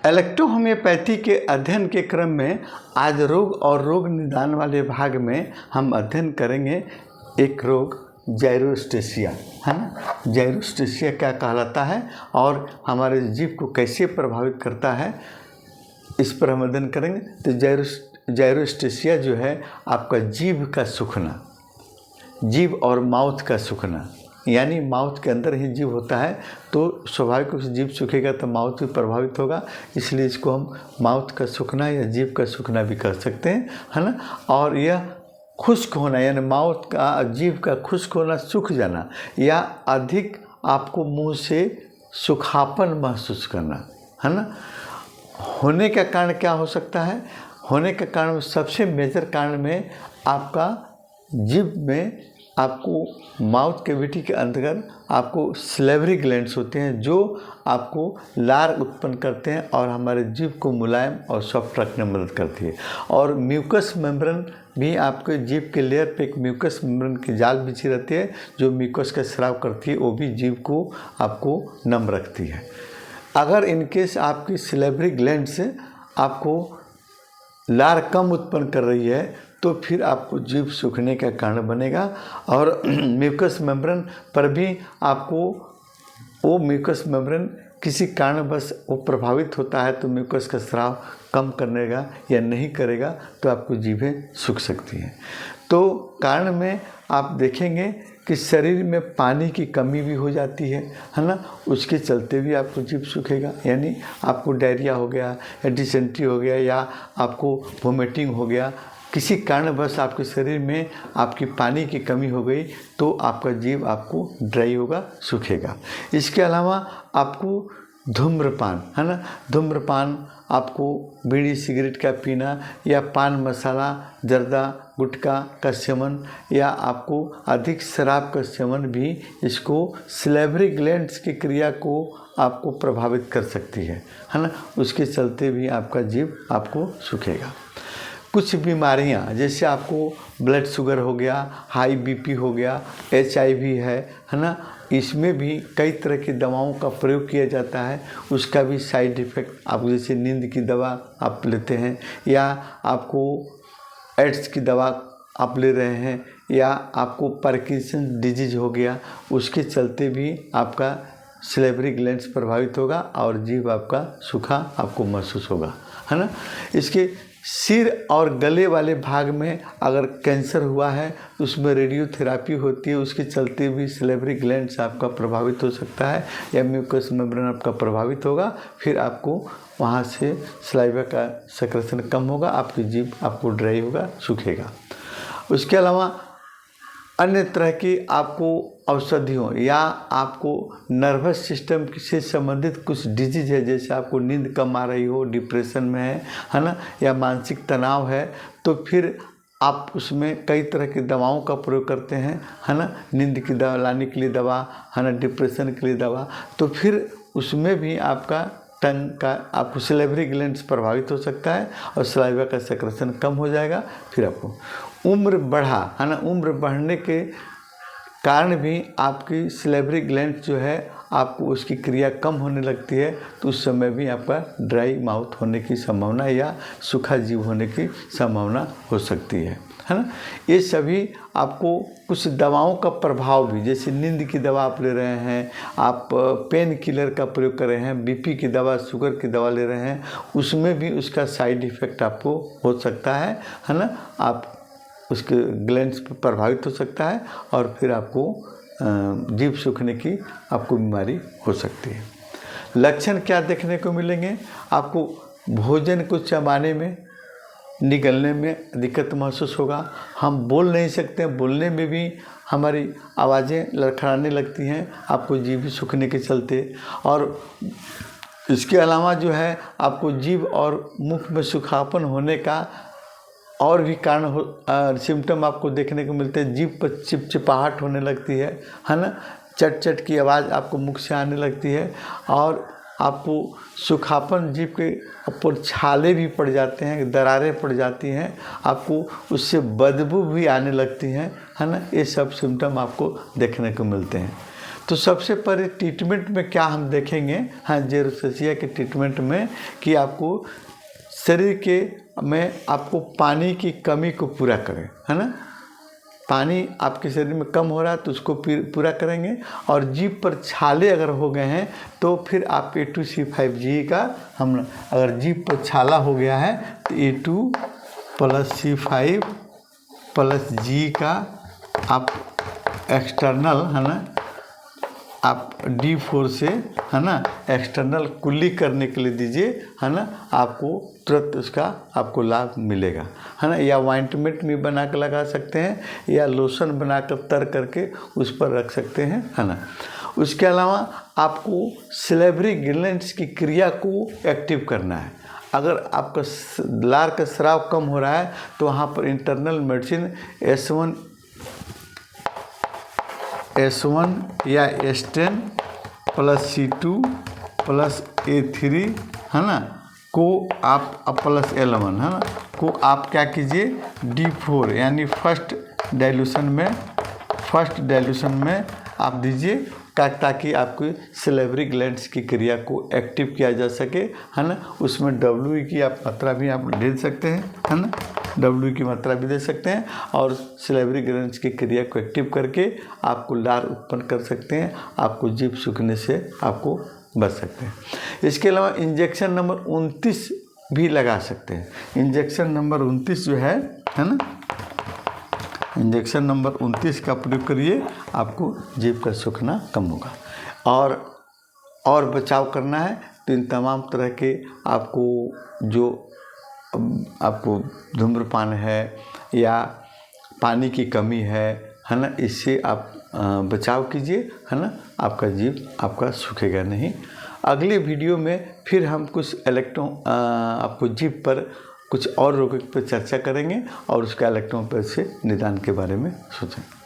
Electrohomoeopathy के अध्ययन के क्रम में आज रोग और रोग निदान वाले भाग में हम अध्ययन करेंगे एक रोग जाइरोस्टेसिया, है ना। जाइरोस्टेसिया क्या कहलाता है और हमारे जीव को कैसे प्रभावित करता है, इस पर हम अध्ययन करेंगे। तो जाइरोस्टेसिया जो है आपका जीभ का सूखना, जीभ और माउथ का सूखना, यानी माउथ के अंदर ही जीभ होता है तो स्वाभाविक रूप से जीभ सूखेगा तो माउथ भी प्रभावित होगा, इसलिए इसको हम माउथ का सूखना या जीभ का सूखना भी कर सकते हैं, है ना। और यह खुश्क होना यानी माउथ का, जीभ का खुश्क होना, सूख जाना या अधिक आपको मुंह से सूखापन महसूस करना, है ना। होने का कारण क्या हो सकता है? होने का कारण सबसे मेजर कारण में आपका जीभ में आपको माउथ कैविटी के अंदर आपको सलेवरी ग्लैंड्स होते हैं जो आपको लार उत्पन्न करते हैं और हमारे जीभ को मुलायम और सॉफ्ट रखने में मदद करती है। और म्यूकस मेम्ब्रेन भी आपके जीभ के लेयर पे एक म्यूकस मेम्ब्रेन की जाल बिछी रहती है जो म्यूकस का स्राव करती है, वो भी जीभ को आपको नम रखती है। अगर इनकेस आपकी सलेवरी ग्लैंड से आपको लार कम उत्पन्न कर रही है तो फिर आपको जीभ सूखने का कारण बनेगा। और म्यूकस मेम्ब्रेन पर भी आपको वो म्यूकस मेम्ब्रेन किसी कारणवश वो प्रभावित होता है तो म्यूकस का स्राव कम करेगा या नहीं करेगा तो आपको जीभें सूख सकती हैं। तो कारण में आप देखेंगे कि शरीर में पानी की कमी भी हो जाती है ना, उसके चलते भी आपको जीभ सूखेगा, यानी आपको डायरिया हो गया या डिसेंट्री हो गया या आपको वोमिटिंग हो गया, किसी कारणवश आपके शरीर में आपकी पानी की कमी हो गई तो आपका जीभ आपको ड्राई होगा, सूखेगा। इसके अलावा आपको धूम्रपान, है ना, धूम्रपान आपको बीड़ी सिगरेट का पीना या पान मसाला, जर्दा, गुटखा का सेवन या आपको अधिक शराब का सेवन भी इसको सलेवरी ग्लैंड्स की क्रिया को आपको प्रभावित कर सकती है ना, उसके चलते भी आपका जीभ आपको सूखेगा। कुछ बीमारियां जैसे आपको ब्लड शुगर हो गया, हाई बीपी हो गया, HIV है ना, इसमें भी कई तरह की दवाओं का प्रयोग किया जाता है, उसका भी साइड इफ़ेक्ट आपको, जैसे नींद की दवा आप लेते हैं या आपको एड्स की दवा आप ले रहे हैं या आपको पार्किंसन डिजीज हो गया, उसके चलते भी आपका सलेवरी ग्लैंड्स प्रभावित होगा और जीभ आपका सूखा आपको महसूस होगा, है ना। इसके सिर और गले वाले भाग में अगर कैंसर हुआ है तो उसमें रेडियोथेरापी होती है, उसके चलते भी सलेवरी ग्लैंड्स आपका प्रभावित हो सकता है या म्यूकस मेम्ब्रेन आपका प्रभावित होगा, फिर आपको वहाँ से सलाइवा का सेक्रेशन कम होगा, आपकी जीभ आपको ड्राई होगा, सूखेगा। उसके अलावा अन्य तरह की आपको औषधियों या आपको नर्वस सिस्टम से संबंधित कुछ डिजीज है, जैसे आपको नींद कम आ रही हो, डिप्रेशन में है ना, या मानसिक तनाव है, तो फिर आप उसमें कई तरह की दवाओं का प्रयोग करते हैं, है ना, नींद की दवा लाने के लिए दवा, है ना, डिप्रेशन के लिए दवा, तो फिर उसमें भी आपका टंग का आपको सलेवरी ग्लैंड्स प्रभावित हो सकता है और सलाइवा का सेक्रेशन कम हो जाएगा। फिर आपको उम्र बढ़ा, है ना, उम्र बढ़ने के कारण भी आपकी सलेवरी ग्लैंड जो है आपको उसकी क्रिया कम होने लगती है, तो उस समय भी आपका ड्राई माउथ होने की संभावना या सूखा जीभ होने की संभावना हो सकती है ना। ये सभी आपको कुछ दवाओं का प्रभाव भी, जैसे नींद की दवा आप ले रहे हैं, आप पेन किलर का प्रयोग कर रहे हैं, बीपी की दवा, शुगर की दवा ले रहे हैं, उसमें भी उसका साइड इफ़ेक्ट आपको हो सकता है ना, आप उसके ग्लैंड्स पर प्रभावित हो सकता है और फिर आपको जीभ सूखने की आपको बीमारी हो सकती है। लक्षण क्या देखने को मिलेंगे? आपको भोजन को चबाने में, निगलने में दिक्कत महसूस होगा, हम बोल नहीं सकते, बोलने में भी हमारी आवाज़ें लड़खड़ाने लगती हैं आपको जीभ सूखने के चलते। और इसके अलावा जो है आपको जीभ और मुख में सूखापन होने का और भी कारण सिम्टम आपको देखने को मिलते हैं। जीभ पर चिपचिपाहट होने लगती है ना, चट चट की आवाज़ आपको मुख से आने लगती है और आपको सूखापन, जीभ के ऊपर छाले भी पड़ जाते हैं, दरारें पड़ जाती हैं, आपको उससे बदबू भी आने लगती हैं, है ना। ये सब सिम्टम आपको देखने को मिलते हैं। तो सबसे पहले ट्रीटमेंट में क्या हम देखेंगे, हाँ, जेरोस्टेसिया के ट्रीटमेंट में कि आपको शरीर के में आपको पानी की कमी को पूरा करें, है ना। पानी आपके शरीर में कम हो रहा है तो उसको पूरा करेंगे। और जीभ पर छाले अगर हो गए हैं तो फिर आप A2C5G का हम, अगर जीभ पर छाला हो गया है तो A2 + C5 + G का आप एक्सटर्नल, है ना, आप D4 से, है ना, एक्सटर्नल कुल्ली करने के लिए दीजिए, है ना, आपको तुरंत उसका आपको लाभ मिलेगा, है ना। या ऑइंटमेंट भी बना कर लगा सकते हैं या लोशन बना कर तर करके उस पर रख सकते हैं, है ना। उसके अलावा आपको सिलेवरी ग्लैंड्स की क्रिया को एक्टिव करना है। अगर आपका लार का स्राव कम हो रहा है तो वहाँ पर इंटरनल मेडिसिन S1 या S10 + C2 + A3, है ना, को आप +L1, है ना, को आप क्या कीजिए D4 यानी फर्स्ट डाइल्यूशन में आप दीजिए ताकि आपकी सिलेवरी ग्लैंड्स की क्रिया को एक्टिव किया जा सके, है ना। उसमें WE की आप मात्रा भी आप ले सकते हैं, है ना, WE की मात्रा भी दे सकते हैं और सिलेवरी ग्लैंड्स की क्रिया को एक्टिव करके आपको लार उत्पन्न कर सकते हैं, आपको जीभ सूखने से आपको बच सकते हैं। इसके अलावा इंजेक्शन नंबर 29 भी लगा सकते हैं। इंजेक्शन नंबर 29 जो है ना, इंजेक्शन नंबर 29 का प्रयोग करिए, आपको जीभ का सूखना कम होगा। और बचाव करना है तो इन तमाम तरह के आपको जो आपको धूम्रपान है या पानी की कमी है ना, इससे आप बचाव कीजिए, है ना, आपका जीभ आपका सूखेगा नहीं। अगले वीडियो में फिर हम कुछ आपको जीभ पर कुछ और रोगों पर चर्चा करेंगे और उसका इलेक्ट्रोपैथी से निदान के बारे में सोचेंगे।